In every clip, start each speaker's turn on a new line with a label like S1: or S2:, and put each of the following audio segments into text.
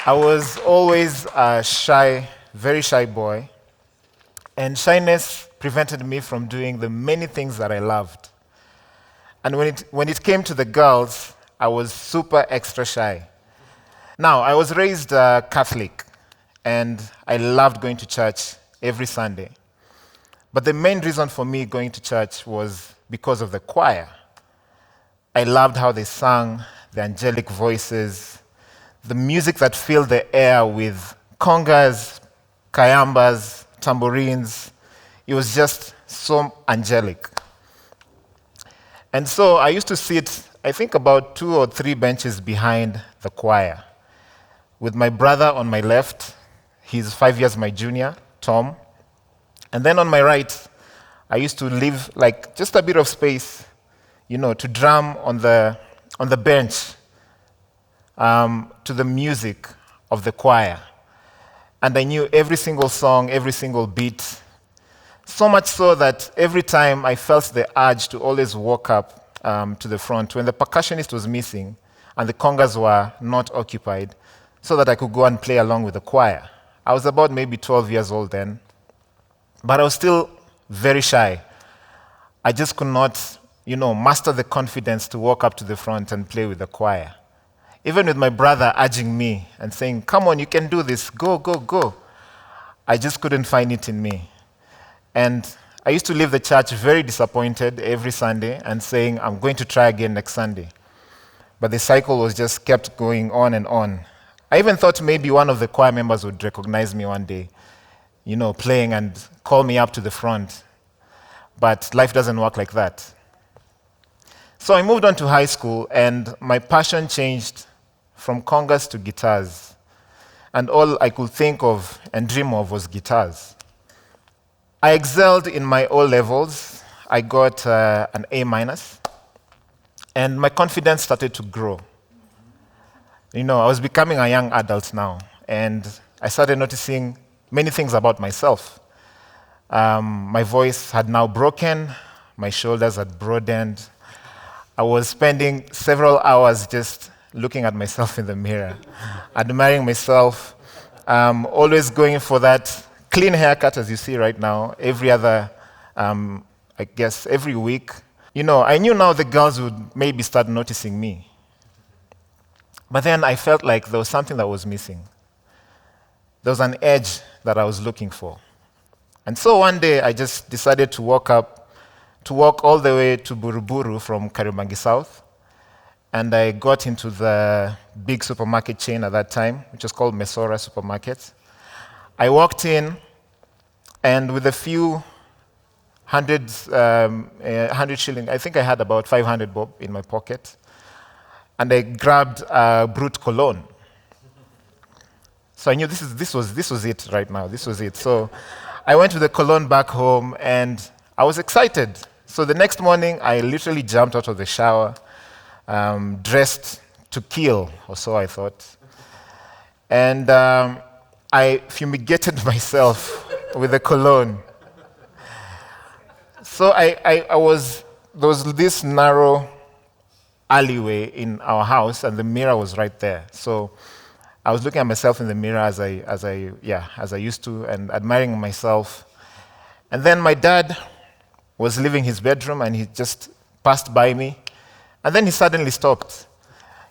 S1: I was always a shy, very shy boy, and shyness prevented me from doing the many things that I loved. And when it came to the girls, I was super extra shy. Now, I was raised Catholic, and I loved going to church every Sunday. But the main reason for me going to church was because of the choir. I loved how they sang, the angelic voices, the music that filled the air with congas, kayambas, tambourines. It was just so angelic. And so I used to sit, I think, about 2 or 3 benches behind the choir, with my brother on my left. He's 5 years my junior, Tom. And then on my right, I used to leave like just a bit of space, to drum on the bench to the music of the choir. And I knew every single song, every single beat. So much so that every time I felt the urge to always walk up to the front when the percussionist was missing and the congas were not occupied, so that I could go and play along with the choir. I was about maybe 12 years old then, but I was still very shy. I just could not, master the confidence to walk up to the front and play with the choir. Even with my brother urging me and saying, "Come on, you can do this, go, go, go." I just couldn't find it in me. And I used to leave the church very disappointed every Sunday and saying, "I'm going to try again next Sunday." But the cycle was just kept going on and on. I even thought maybe one of the choir members would recognize me one day, playing and call me up to the front. But life doesn't work like that. So I moved on to high school, and my passion changed from congas to guitars. And all I could think of and dream of was guitars. I excelled in my O levels. I got an A minus, and my confidence started to grow. I was becoming a young adult now, and I started noticing many things about myself. My voice had now broken, my shoulders had broadened. I was spending several hours just looking at myself in the mirror, admiring myself, always going for that clean haircut, as you see right now, every other, every week. I knew now the girls would maybe start noticing me. But then I felt like there was something that was missing. There was an edge that I was looking for. And so one day I just decided to walk all the way to Buruburu from Kariobangi South. And I got into the big supermarket chain at that time, which was called Mesora Supermarket. I walked in, and with a few hundred shilling, I think I had about 500 bob in my pocket, and I grabbed a Brut cologne. So I knew this was it right now. This was it. So I went with the cologne back home, and I was excited. So the next morning, I literally jumped out of the shower, dressed to kill, or so I thought. And I fumigated myself with the cologne. So there was this narrow alleyway in our house, and the mirror was right there. So I was looking at myself in the mirror as I used to, and admiring myself. And then my dad was leaving his bedroom, and he just passed by me, and then he suddenly stopped,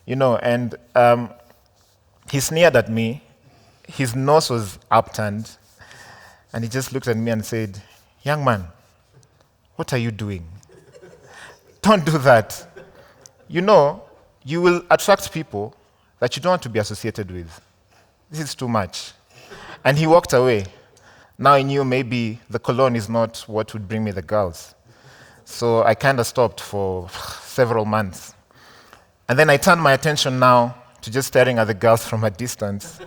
S1: and he sneered at me. His nose was upturned, and he just looked at me and said, "Young man, what are you doing? Don't do that. You will attract people that you don't want to be associated with. This is too much." And he walked away. Now I knew maybe the cologne is not what would bring me the girls. So I kind of stopped for several months. And then I turned my attention now to just staring at the girls from a distance.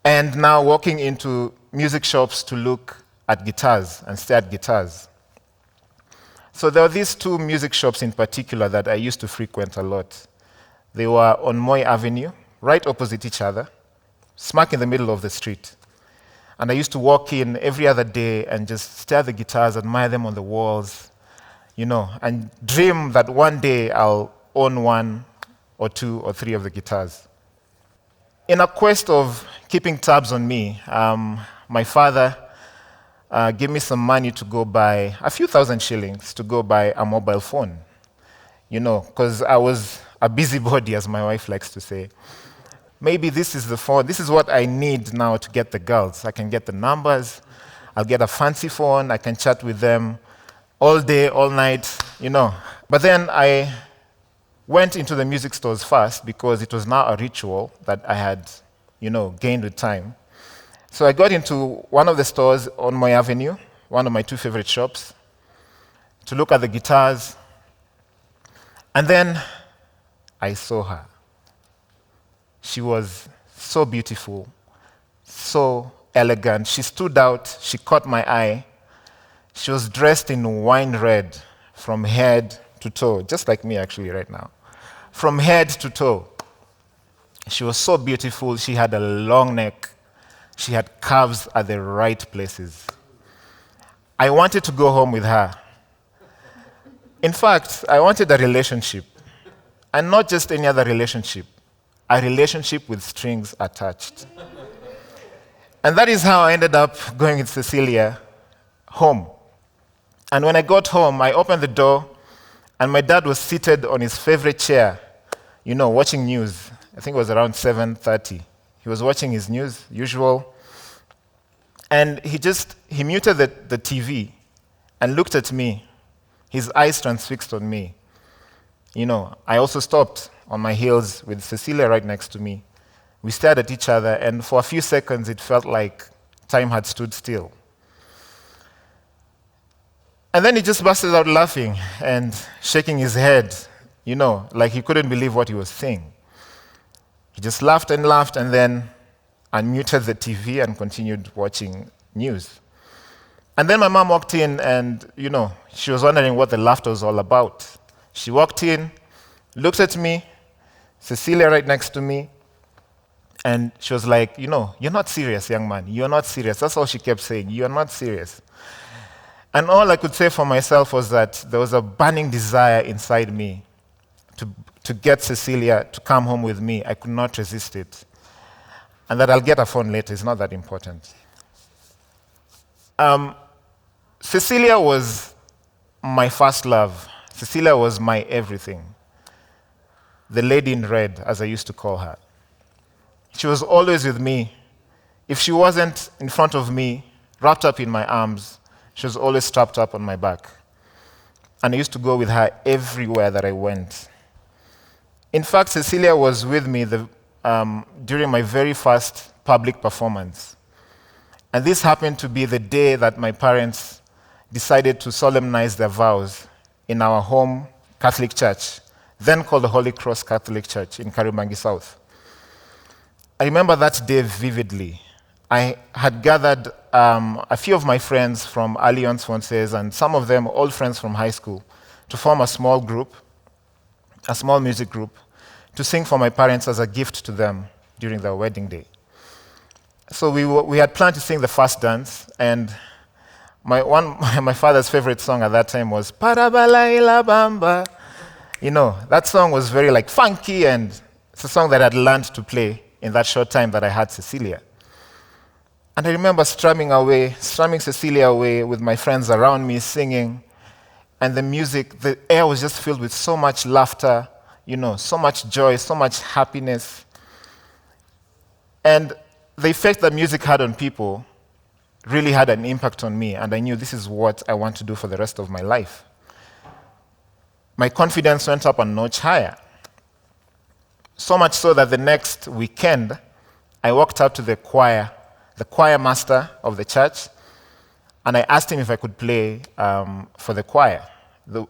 S1: And now walking into music shops to look at guitars and stare at guitars. So there were these 2 music shops in particular that I used to frequent a lot. They were on Moy Avenue, right opposite each other, smack in the middle of the street. And I used to walk in every other day and just stare at the guitars, admire them on the walls, and dream that one day I'll own 1 or 2 or 3 of the guitars. In a quest of keeping tabs on me, my father gave me some money to go buy a few thousand shillings to go buy a mobile phone. Because I was a busybody, as my wife likes to say. Maybe this is the phone, this is what I need now to get the girls. I can get the numbers, I'll get a fancy phone, I can chat with them all day, all night. But then I went into the music stores first because it was now a ritual that I had, gained with time. So I got into one of the stores on my avenue, one of my two favorite shops, to look at the guitars. And then I saw her. She was so beautiful, so elegant. She stood out. She caught my eye. She was dressed in wine red from head to toe, just like me actually right now. From head to toe. She was so beautiful. She had a long neck. She had curves at the right places. I wanted to go home with her. In fact, I wanted a relationship. And not just any other relationship. A relationship with strings attached. And that is how I ended up going with Cecilia home. And when I got home, I opened the door, and my dad was seated on his favorite chair, watching news. I think it was around 7:30. He was watching his news, usual. And he muted the TV and looked at me, his eyes transfixed on me. I also stopped on my heels with Cecilia right next to me. We stared at each other, and for a few seconds, it felt like time had stood still. And then he just busted out laughing and shaking his head, like he couldn't believe what he was saying. He just laughed, and then unmuted the TV and continued watching news. And then my mom walked in, and, she was wondering what the laughter was all about. She walked in, looked at me, Cecilia right next to me, and she was like, you're not serious, young man. You're not serious. That's all she kept saying. You're not serious. And all I could say for myself was that there was a burning desire inside me to get Cecilia to come home with me. I could not resist it. And that I'll get a phone later. It's not that important. Cecilia was my first love. Cecilia was my everything. The lady in red, as I used to call her. She was always with me. If she wasn't in front of me, wrapped up in my arms, she was always strapped up on my back. And I used to go with her everywhere that I went. In fact, Cecilia was with me during my very first public performance. And this happened to be the day that my parents decided to solemnize their vows in our home Catholic church, then called the Holy Cross Catholic Church in Kariobangi South. I remember that day vividly. I had gathered a few of my friends from Alliance Francaise and some of them old friends from high school to form a small group, a small music group, to sing for my parents as a gift to them during their wedding day. So we had planned to sing the first dance, and my father's favorite song at that time was Parabalaila Bamba. That song was very funky, and it's a song that I'd learned to play in that short time that I had Cecilia. And I remember strumming Cecilia away with my friends around me singing, and the music, the air was just filled with so much laughter, so much joy, so much happiness. And the effect that music had on people really had an impact on me, and I knew this is what I want to do for the rest of my life. My confidence went up a notch higher. So much so that the next weekend, I walked up to the choir master of the church, and I asked him if I could play for the choir.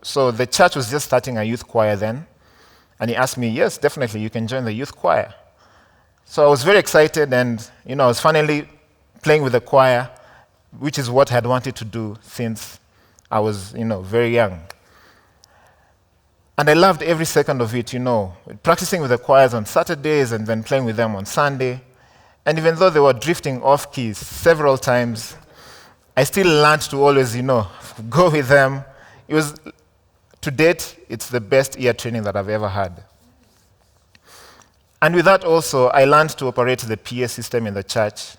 S1: So the church was just starting a youth choir then, and he asked me, yes, definitely, you can join the youth choir. So I was very excited, and I was finally playing with the choir, which is what I had wanted to do since I was very young. And I loved every second of it, practicing with the choirs on Saturdays and then playing with them on Sunday. And even though they were drifting off keys several times, I still learned to always, go with them. To date, it's the best ear training that I've ever had. And with that also, I learned to operate the PA system in the church,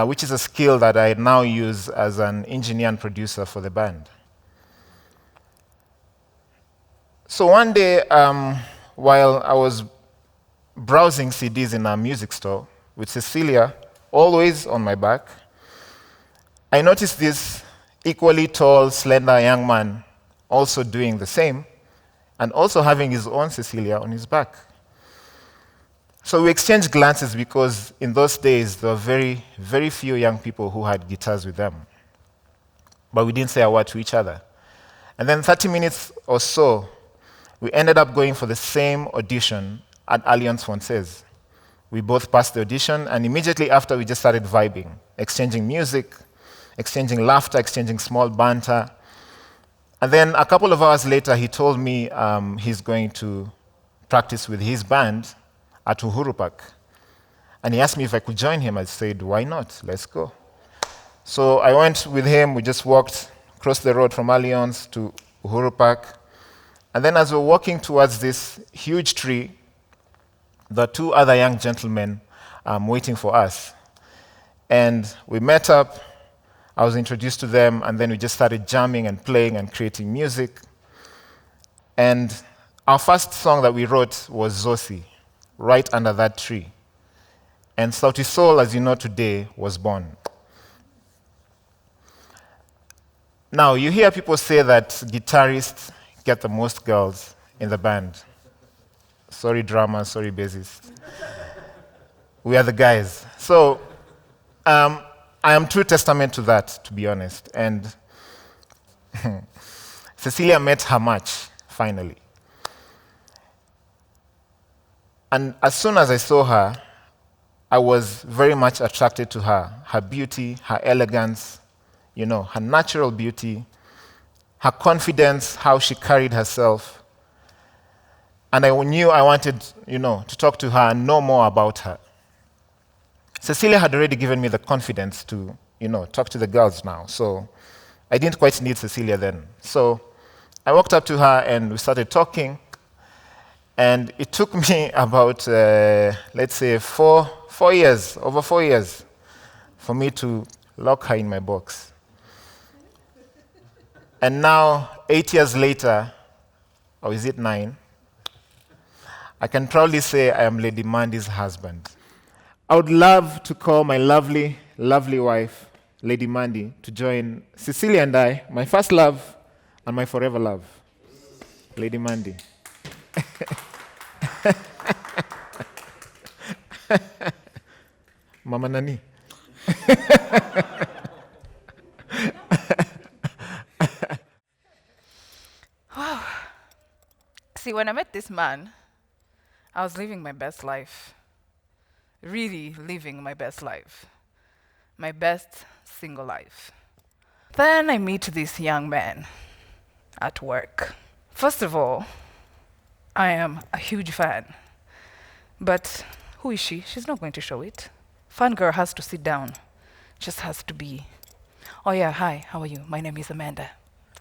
S1: which is a skill that I now use as an engineer and producer for the band. So one day, while I was browsing CDs in a music store with Cecilia always on my back, I noticed this equally tall, slender young man also doing the same and also having his own Cecilia on his back. So we exchanged glances because in those days there were very, very few young people who had guitars with them. But we didn't say a word to each other. And then 30 minutes or so, we ended up going for the same audition at Alliance Francaise. We both passed the audition, and immediately after we just started vibing, exchanging music, exchanging laughter, exchanging small banter. And then a couple of hours later, he told me he's going to practice with his band at Uhuru Park. And he asked me if I could join him. I said, why not? Let's go. So I went with him. We just walked across the road from Alliance to Uhuru Park. And then as we were walking towards this huge tree, there were two other young gentlemen waiting for us. And we met up. I was introduced to them, and then we just started jamming and playing and creating music. And our first song that we wrote was Sauti, right under that tree. And Sauti Soul, as you know today, was born. Now, you hear people say that guitarists get the most girls in the band. Sorry, drummers, sorry, bassists. We are the guys. So, I am true testament to that, to be honest. And Cecilia met her match, finally. And as soon as I saw her, I was very much attracted to her beauty, her elegance, her natural beauty, her confidence, how she carried herself. And I knew I wanted, to talk to her and know more about her. Cecilia had already given me the confidence to, talk to the girls now. So I didn't quite need Cecilia then. So I walked up to her and we started talking. And it took me about, let's say, over 4 years, for me to lock her in my box. And now, 8 years later, or is it 9, I can proudly say I am Lady Mandy's husband. I would love to call my lovely, lovely wife, Lady Mandy, to join Cecilia and I, my first love and my forever love. Lady Mandy. Mama Nani.
S2: Wow. See, when I met this man, I was living my best life. Really living my best life. My best single life. Then I meet this young man at work. First of all, I am a huge fan. But who is she? She's not going to show it. Fangirl has to sit down. Just has to be, oh yeah, hi, how are you? My name is Amanda.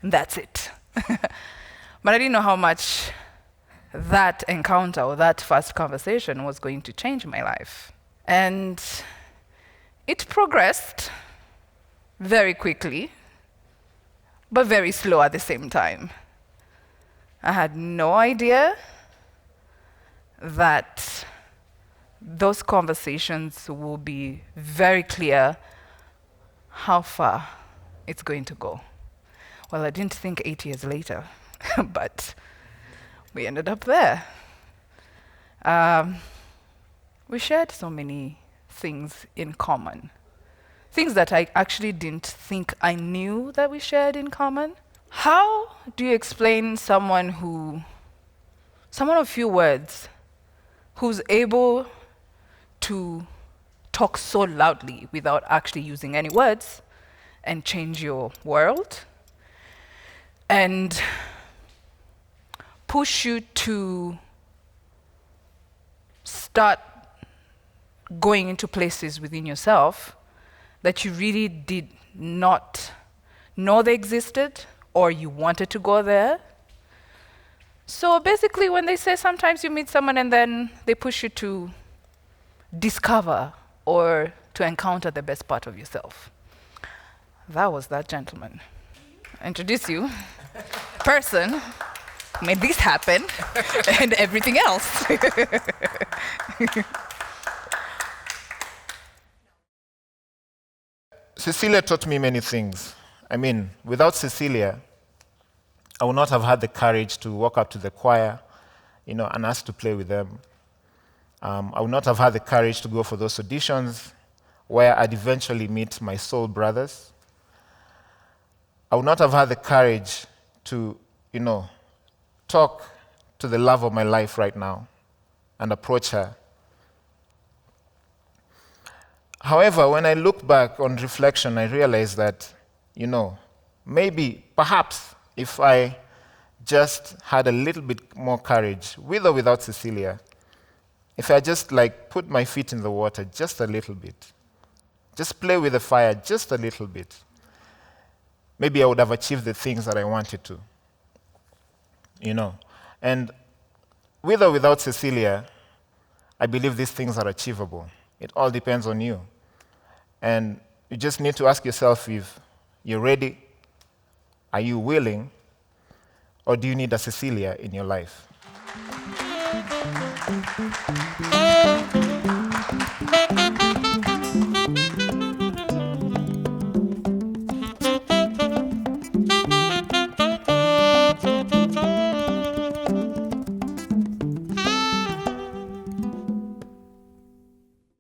S2: And that's it. But I didn't know how much that encounter or that first conversation was going to change my life. And it progressed very quickly, but very slow at the same time. I had no idea that those conversations will be very clear how far it's going to go. Well, I didn't think 8 years later, but we ended up there. We shared so many things in common. Things that I actually didn't think I knew that we shared in common. How do you explain someone of few words, who's able to talk so loudly without actually using any words and change your world and push you to start going into places within yourself that you really did not know they existed or you wanted to go there? So basically, when they say sometimes you meet someone and then they push you to discover or to encounter the best part of yourself. That was that gentleman. Introduce you, person, made this happen, and everything else.
S1: Cecilia taught me many things. I mean, without Cecilia, I would not have had the courage to walk up to the choir, and ask to play with them. I would not have had the courage to go for those auditions where I'd eventually meet my soul brothers. I would not have had the courage to, talk to the love of my life right now and approach her. However, when I look back on reflection, I realize that, maybe, perhaps, if I just had a little bit more courage, with or without Cecilia, if I just put my feet in the water just a little bit, just play with the fire just a little bit, maybe I would have achieved the things that I wanted to. And with or without Cecilia, I believe these things are achievable. It all depends on you. And you just need to ask yourself if you're ready, are you willing, or do you need a Cecilia in your life?